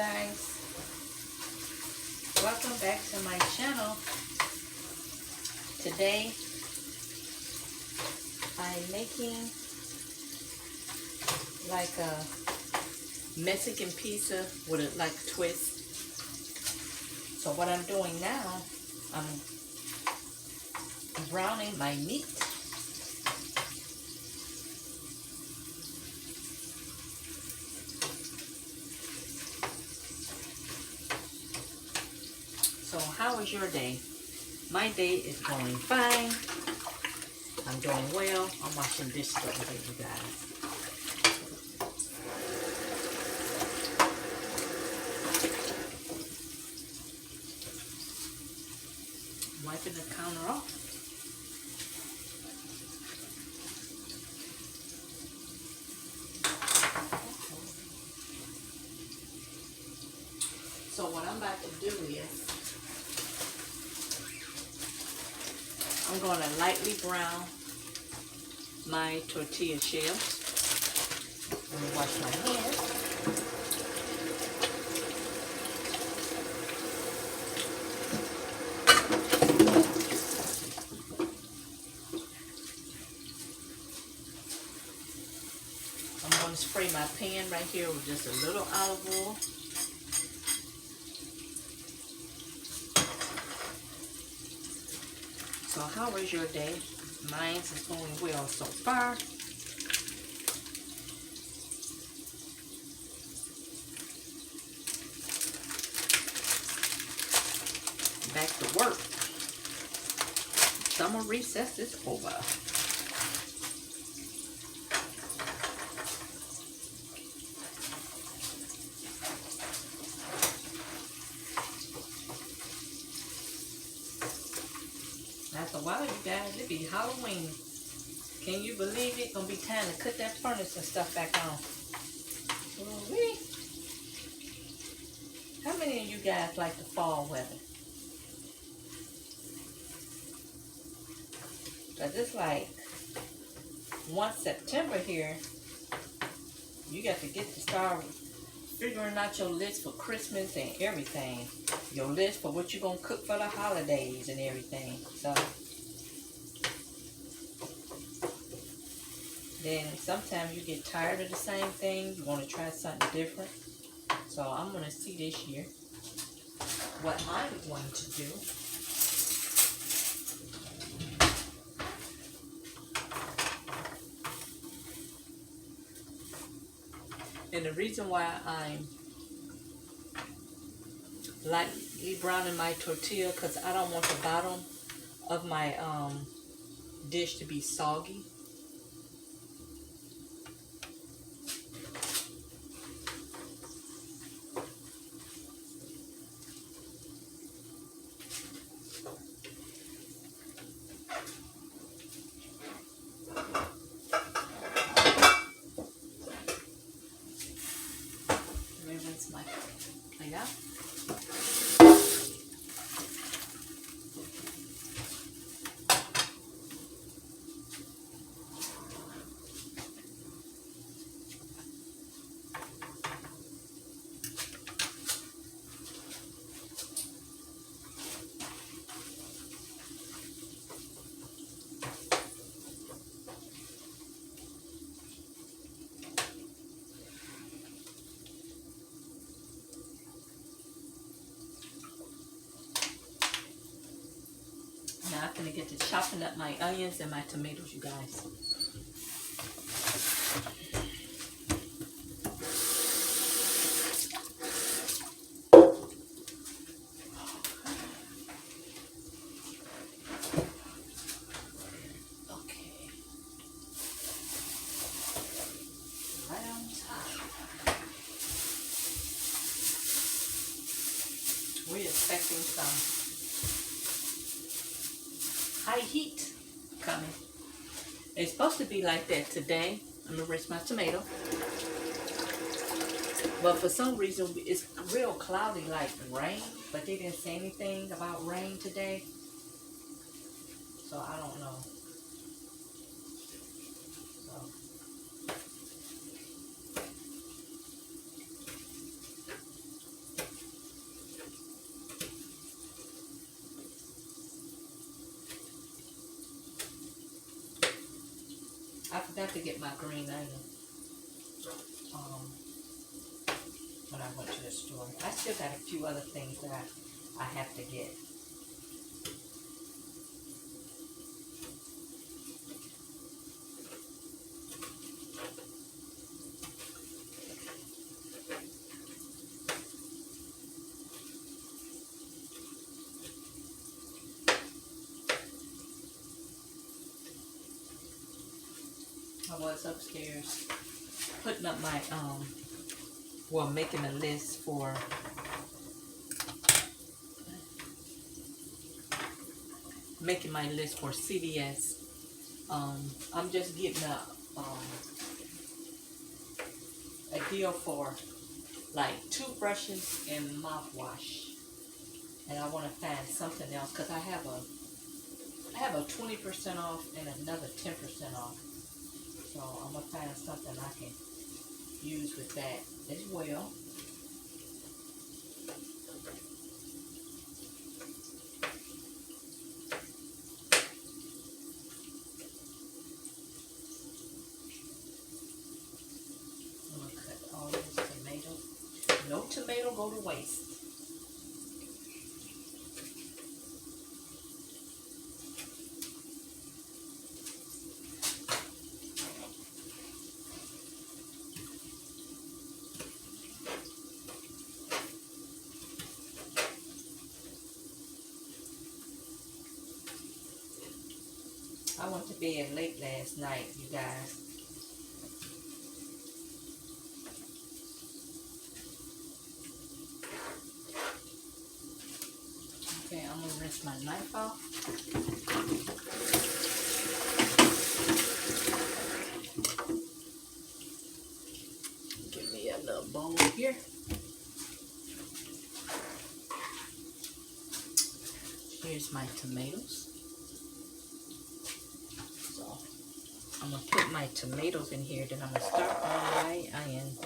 guys, welcome back to my channel. Today I'm making like a Mexican pizza with a twist. So what I'm doing now, I'm browning my meat. So how was your day? My day is going fine. I'm doing well. I'm washing dishes over here, you guys. Wiping the counter off. So what I'm about to do is I'm going to lightly brown my tortilla shells. Let me wash my hands. I'm going to spray my pan right here with just a little olive oil. So how was your day? Mine is going well so far. Back to work. Summer recess is over. After a while, you guys, it be Halloween. Can you believe it? Gonna be time to cut that furnace and stuff back on. Ooh-wee. How many of you guys like the fall weather? Cause it's like once September here, you got to get to start figuring out your list for Christmas and everything. Your list for what you're gonna cook for the holidays and everything. So then sometimes you get tired of the same thing. You want to try something different. So I'm going to see this year what I'm going to do. And the reason why I'm lightly browning my tortilla, because I don't want the bottom of my dish to be soggy. Let me rinse my plate out. Now I'm going to get to chopping up my onions and my tomatoes, you guys. We're expecting some high heat coming. It's supposed to be like that today. I'm gonna rinse my tomato. But for some reason, it's real cloudy like rain, but they didn't say anything about rain today. So I don't know. So I forgot to get my green onion when I went to the store. I still got a few other things that I have to get. I was upstairs putting up my making a list for CVS. I'm just getting a deal for like toothbrushes and mouthwash, and I want to find something else because I have a 20% off and another 10% off. So I'm gonna find something I can use with that as well. I'm gonna cut all this tomato. No tomato go to waste. I went to bed late last night, you guys. Okay, I'm gonna rinse my knife off. Give me a little bowl here. Here's my tomatoes. So I'm gonna put my tomatoes in here, then I'm gonna start on my onion.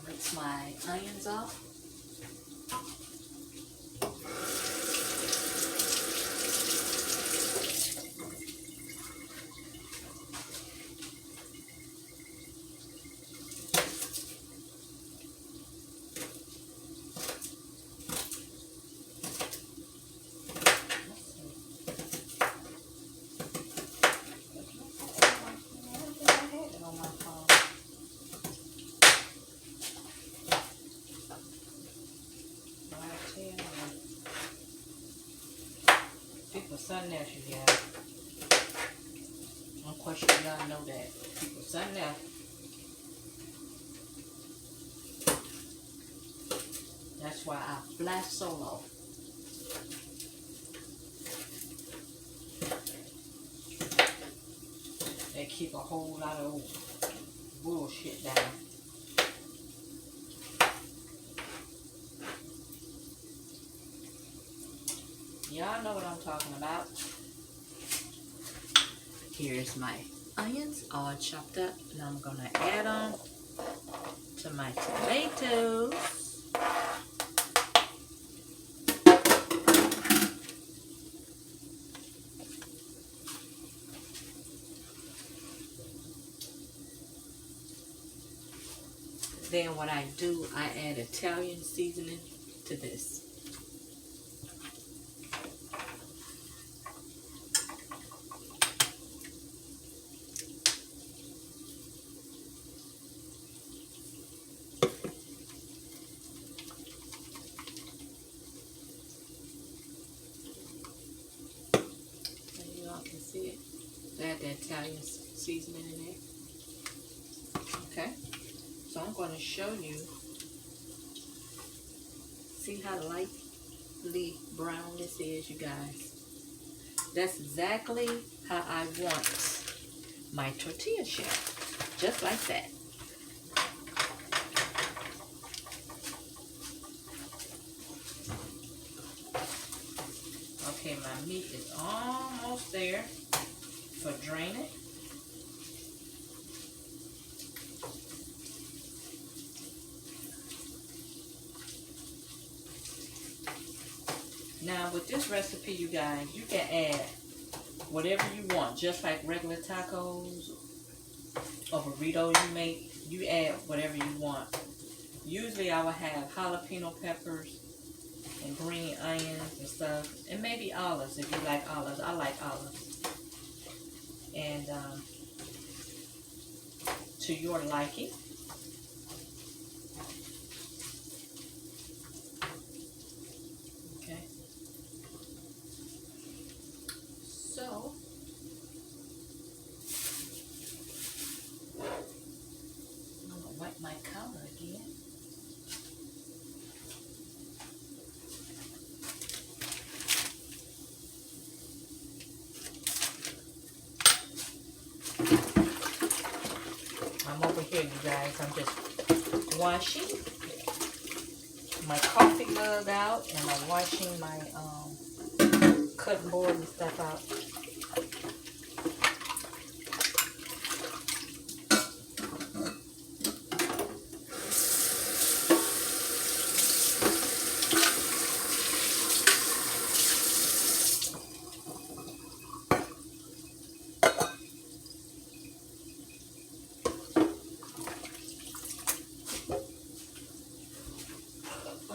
Rinse my onions off. People, something else, you guys. I'm quite sure y'all know that. People, something else. That's why I fly solo. They keep a whole lot of bullshit down. Y'all know what I'm talking about. Here's my onions all chopped up. Now I'm gonna add on to my tomatoes. Then what I do, I add Italian seasoning to this. And you all can see it. Add the Italian seasoning in there. Okay, so I'm going to show you. See how lightly brown this is, you guys. That's exactly how I want my tortilla shell. Just like that. Okay, my meat is almost there for draining. Now with this recipe, you guys, you can add whatever you want, just like regular tacos or burritos you make. You add whatever you want. Usually I will have jalapeno peppers and green onions and stuff, and maybe olives if you like olives. I like olives. And to your liking. Okay. So I'm gonna wipe my counter again. I'm over here, you guys. I'm just washing my coffee mug out, and I'm washing my cutting board and stuff out.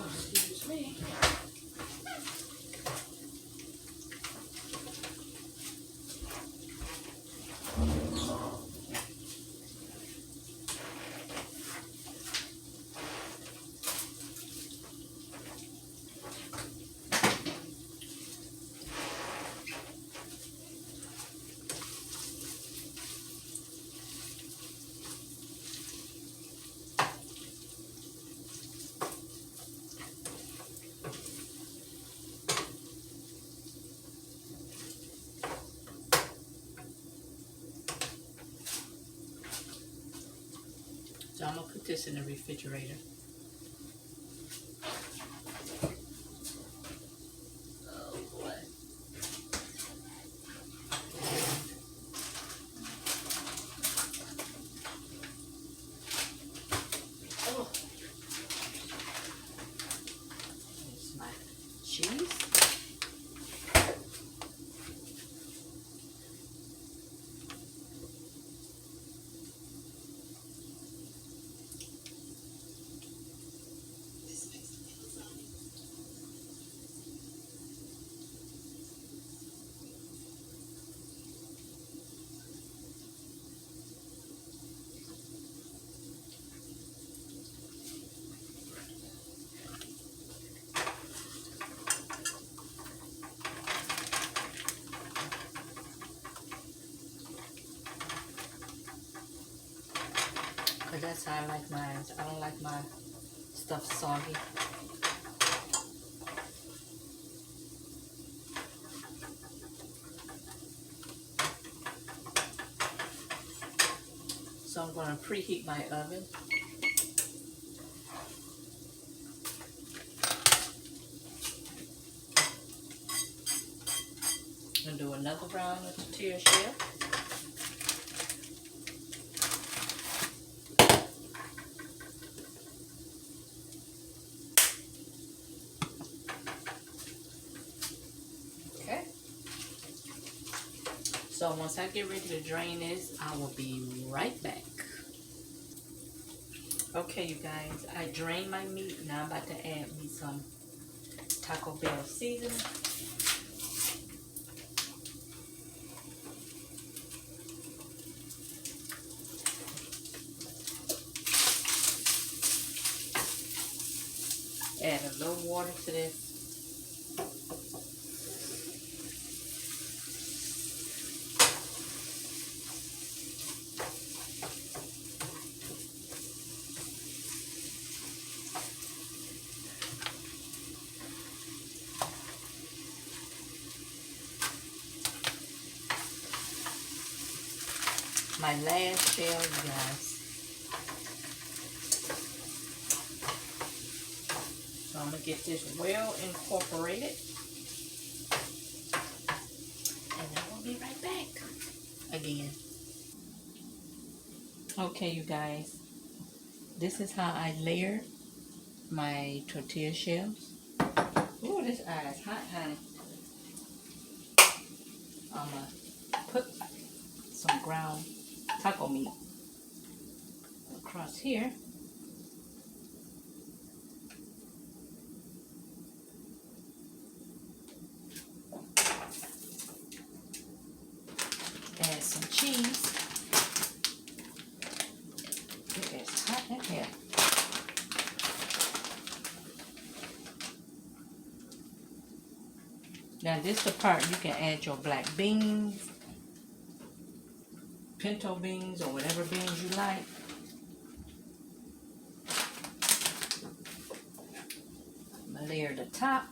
Excuse me. So I'm gonna put this in the refrigerator. Oh boy. Oh. Here's my cheese. Because that's how I like mine. I don't like my stuff soggy. So I'm going to preheat my oven. I'm going to do another round of tortilla shell. Okay. So once I get ready to drain this, I will be right back. Okay, you guys, I drained my meat. Now I'm about to add me some Taco Bell seasoning. Add a little water to this. My last shell, you guys. So I'm going to get this well incorporated. And I will be right back again. Okay, you guys. This is how I layer my tortilla shells. Ooh, this eye is hot, honey. I'm going to put some ground taco meat across here. Add some cheese. It is hot in here. Now this is the part you can add your black beans, pinto beans, or whatever beans you like. I'm going to layer the top.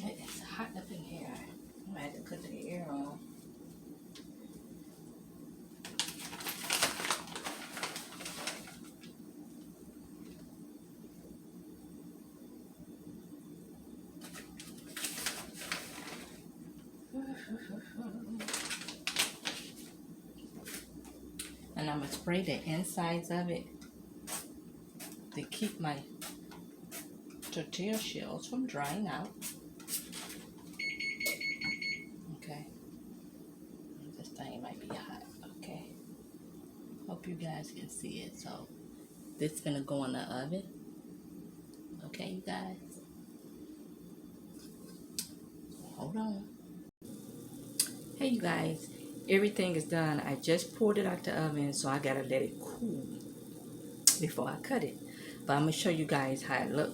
It's hot up in here. I'm going to have to put the air on. And I'm going to spray the insides of it to keep my tortilla shells from drying out. Okay. This thing might be hot. Okay. Hope you guys can see it. So this is going to go in the oven. Okay, you guys. Hold on. Hey, you guys. Everything is done. I just pulled it out the oven, so I got to let it cool before I cut it. But I'm going to show you guys how it looks.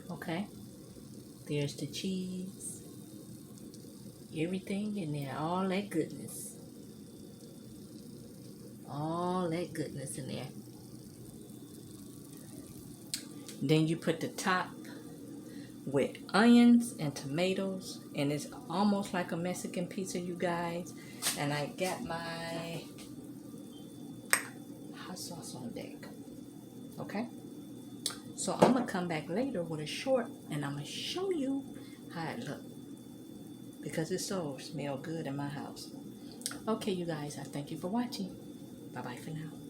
Okay. There's the cheese. Everything in there. All that goodness. All that goodness in there. Then you put the top with onions and tomatoes, and it's almost like a Mexican pizza, you guys. And I got my hot sauce on deck. Okay, so I'm gonna come back later with a short, and I'm gonna show you how it looks, because it so smells good in my house. Okay, you guys, I thank you for watching. Bye bye for now.